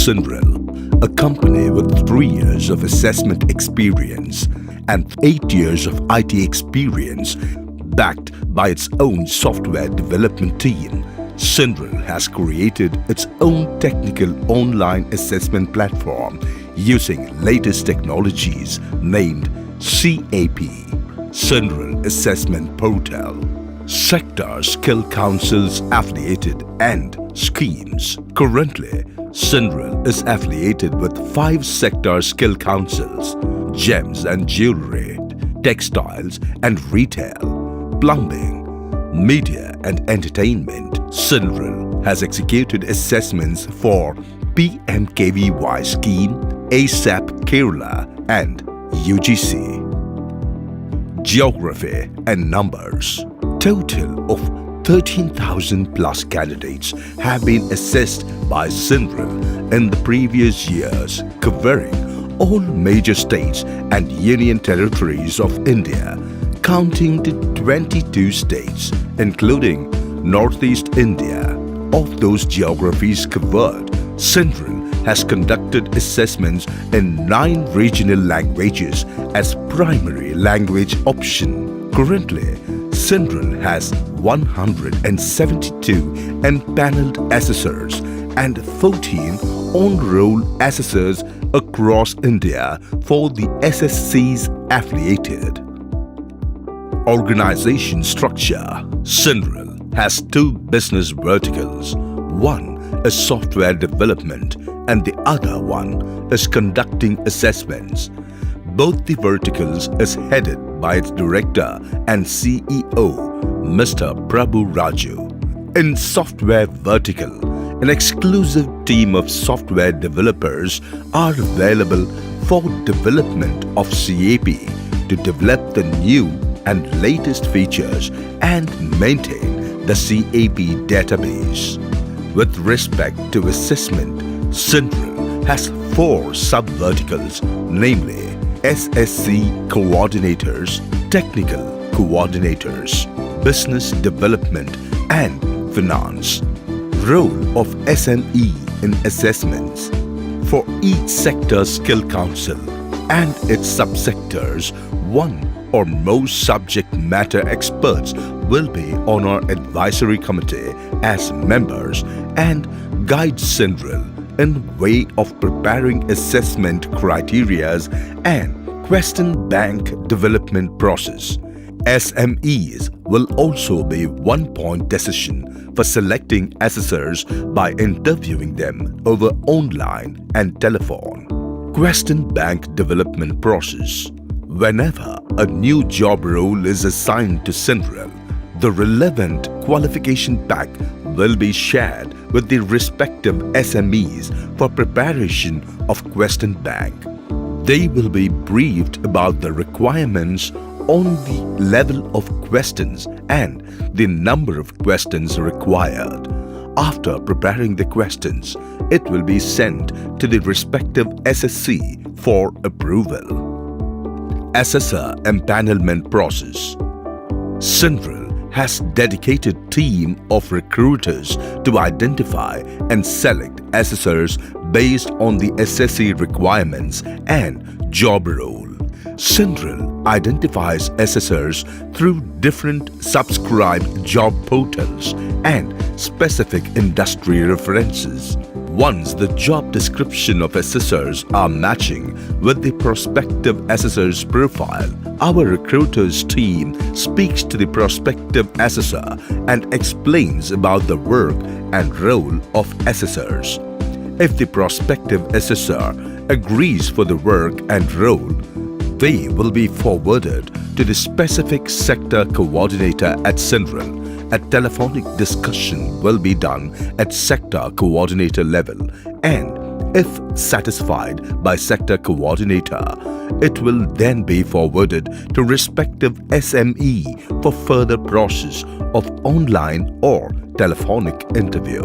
Cinderel, a company with 3 years of assessment experience and 8 years of IT experience, backed by its own software development team. Cinderel has created its own technical online assessment platform using latest technologies named CAP, Cinderel Assessment Portal. Sector Skill Councils affiliated and schemes. Currently, Cinderel is affiliated with 5 sector skill councils: gems and jewelry, textiles and retail, plumbing, media and entertainment. Cinderel has executed assessments for PMKVY scheme, ASAP Kerala and UGC. Geography and numbers. Total of 13,000 plus candidates have been assessed by Cinderel in the previous years, covering all major states and union territories of India, counting to 22 states, including Northeast India. Of those geographies covered, Cinderel has conducted assessments in 9 regional languages as primary language option. Currently, Cinderel has 172 empaneled assessors and 14 on-roll assessors across India for the SSCs affiliated. Organization structure. Cinderel has 2 business verticals. One is software development and the other one is conducting assessments. Both the verticals is headed by its director and CEO, Mr. Prabhu Raju. In software vertical, an exclusive team of software developers are available for development of CAP to develop the new and latest features and maintain the CAP database. With respect to assessment, Cinderel has 4 sub-verticals, namely SSC coordinators, technical coordinators, business development and finance. Role of SME in assessments. For each sector skill council and its subsectors, 1 or more subject matter experts will be on our advisory committee as members and guide Cinderel in way of preparing assessment criterias and question bank development process. SMEs will also be one-point decision for selecting assessors by interviewing them over online and telephone. Question bank development process. Whenever a new job role is assigned to Cinderel, the relevant qualification pack will be shared with the respective SMEs for preparation of question bank. They will be briefed about the requirements on the level of questions and the number of questions required. After preparing the questions, it will be sent to the respective SSC for approval. Assessor empanelment process. Cinderel has dedicated team of recruiters to identify and select assessors based on the SSC requirements and job role. Cinderel identifies assessors through different subscribed job portals and specific industry references. Once the job description of assessors are matching with the prospective assessor's profile, our recruiters team speaks to the prospective assessor and explains about the work and role of assessors. If the prospective assessor agrees for the work and role, they will be forwarded to the specific sector coordinator at Cinderel. A telephonic discussion will be done at sector coordinator level, and if satisfied by sector coordinator, it will then be forwarded to respective SME for further process of online or telephonic interview.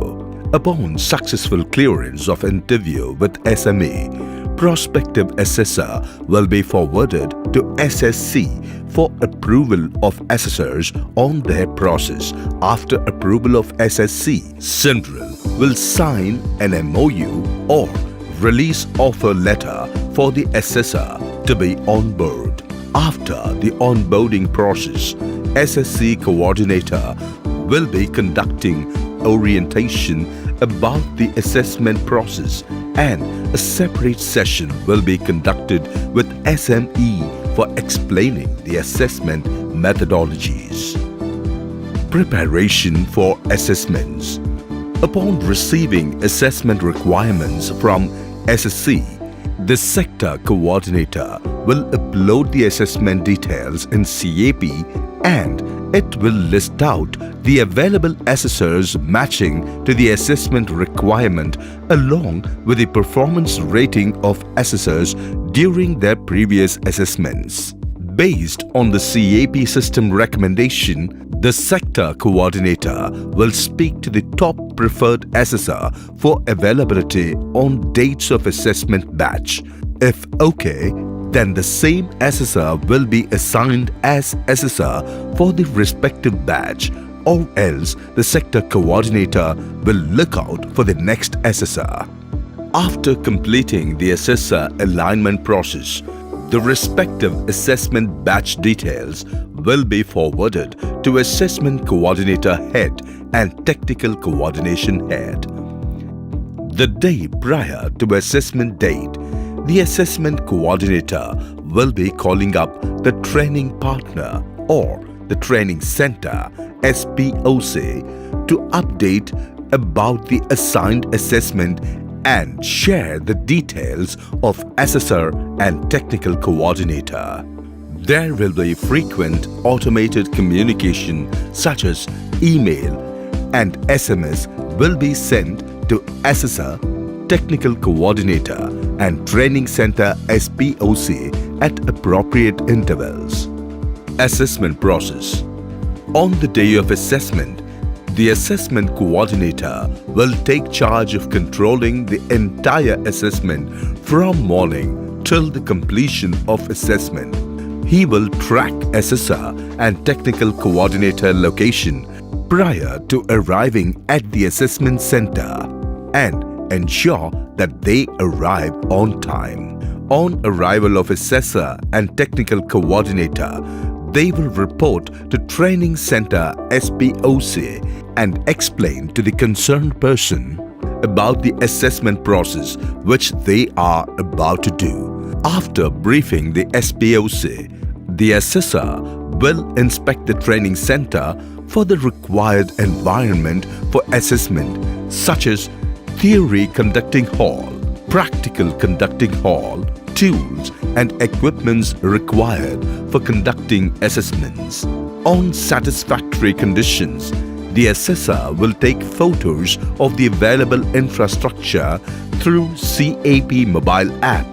Upon successful clearance of interview with SME, prospective assessor will be forwarded to SSC for approval of assessors on their process. After approval of SSC, Cinderel will sign an MOU or release offer letter for the assessor to be on board. After the onboarding process, SSC coordinator will be conducting orientation about the assessment process, and a separate session will be conducted with SME for explaining the assessment methodologies. Preparation for assessments. Upon receiving assessment requirements from SSC, the sector coordinator will upload the assessment details in CAP, and it will list out the available assessors matching to the assessment requirement along with the performance rating of assessors during their previous assessments. Based on the CAP system recommendation, the sector coordinator will speak to the top preferred assessor for availability on dates of assessment batch. If okay, then the same assessor will be assigned as assessor for the respective batch, or else the sector coordinator will look out for the next assessor. After completing the assessor alignment process, the respective assessment batch details will be forwarded to Assessment Coordinator Head and Technical Coordination Head. The day prior to assessment date, the Assessment Coordinator will be calling up the training partner or the training center SPOC to update about the assigned assessment and share the details of assessor and technical coordinator. There will be frequent automated communication such as email and SMS will be sent to assessor, technical coordinator and training center SPOC at appropriate intervals. Assessment process. On the day of assessment, the assessment coordinator will take charge of controlling the entire assessment from morning till the completion of assessment. He will track assessor and technical coordinator location prior to arriving at the assessment center and ensure that they arrive on time. On arrival of assessor and technical coordinator, they will report to Training Center SPOC and explain to the concerned person about the assessment process which they are about to do. After briefing the SPOC, the assessor will inspect the training center for the required environment for assessment such as theory conducting hall, practical conducting hall, tools and equipments required for conducting assessments. On satisfactory conditions, the assessor will take photos of the available infrastructure through CAP mobile app,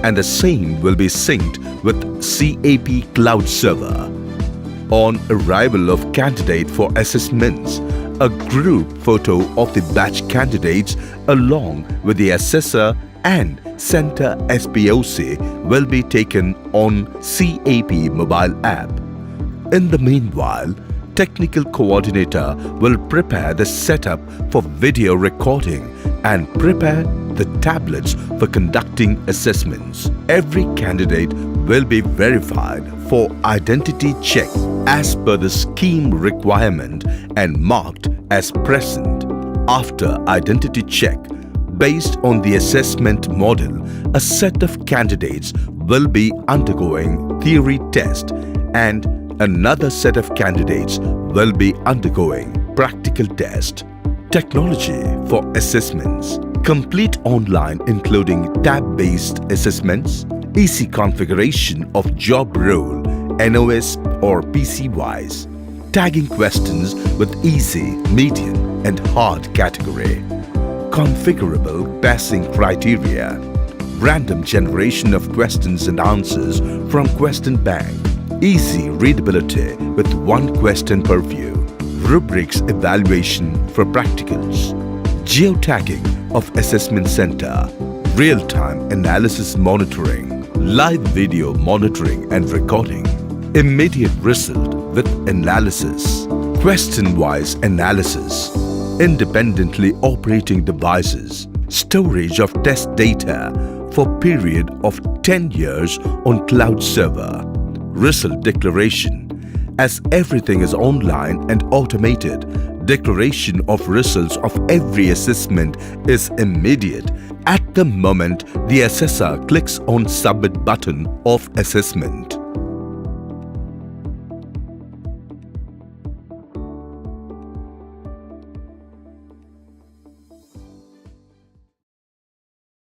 and the same will be synced with CAP cloud server. On arrival of candidate for assessments, a group photo of the batch candidates along with the assessor and Center SPOC will be taken on CAP mobile app. In the meanwhile, technical coordinator will prepare the setup for video recording and prepare the tablets for conducting assessments. Every candidate will be verified for identity check as per the scheme requirement and marked as present. After identity check, based on the assessment model, a set of candidates will be undergoing theory test and another set of candidates will be undergoing practical test. Technology for assessments. Complete online including tab-based assessments, easy configuration of job role, NOS or PC-wise, tagging questions with easy, medium and hard category, configurable passing criteria, random generation of questions and answers from question bank, easy readability with one question per view, rubrics evaluation for practicals, geotagging of assessment center, real-time analysis monitoring, live video monitoring and recording, immediate result with analysis, question-wise analysis, independently operating devices, storage of test data for period of 10 years on cloud server, result declaration. As everything is online and automated, declaration of results of every assessment is immediate at the moment the assessor clicks on Submit button of assessment.